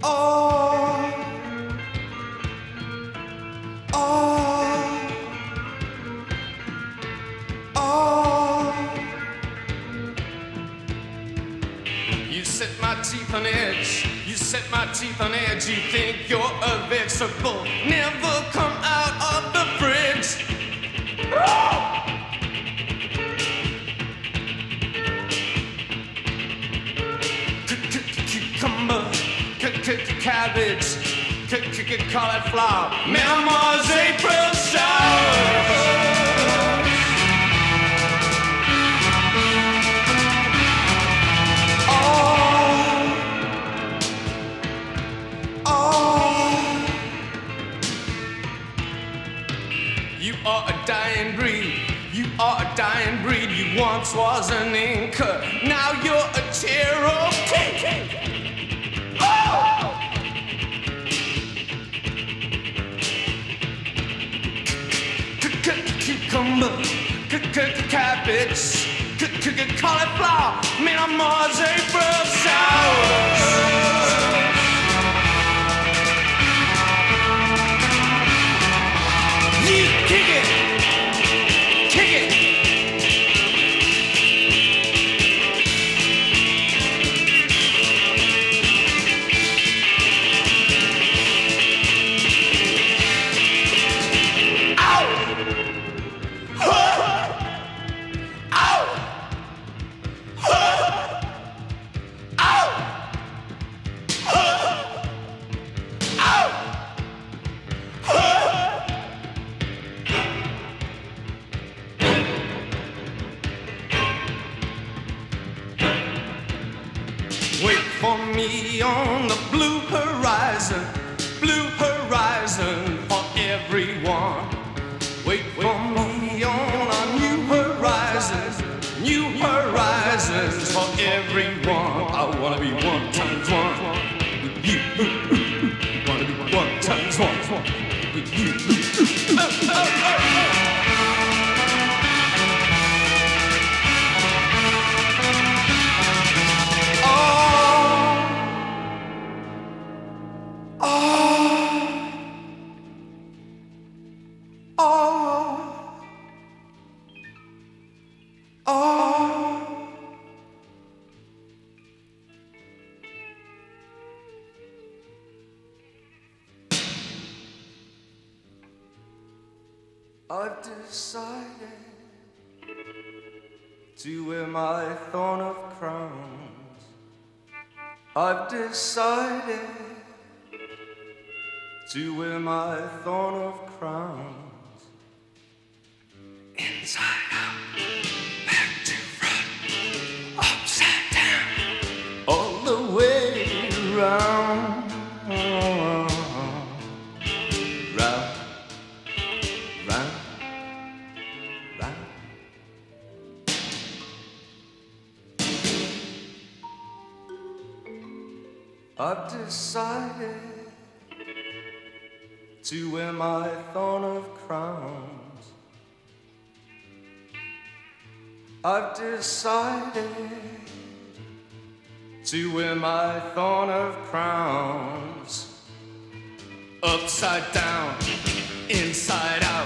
Oh, oh, oh. You set my teeth on edge. You set my teeth on edge. You think you're a vegetable. Never come out of the fridge. Cucumber, cabbage, cauliflower, Mama's April showers. You are a dying breed. You are a dying breed. You once was an Inca. Now you're a Cherokee. Oh! Cucumber, cabbage, cauliflower, Mama's April showers. Kick it! Kick it! Ow! Ow! Ow! Wait for me on the blue horizon for everyone. Wait for me on a new horizons for everyone. I wanna be 1 times 1 with you. Wanna be 1 times 1 with you. I've decided to wear my thorn of crowns. I've decided to wear my thorn of crowns. Inside out, back to front, upside down, all the way round. I've decided to wear my thorn of crowns. I've decided to wear my thorn of crowns. Upside down, inside out.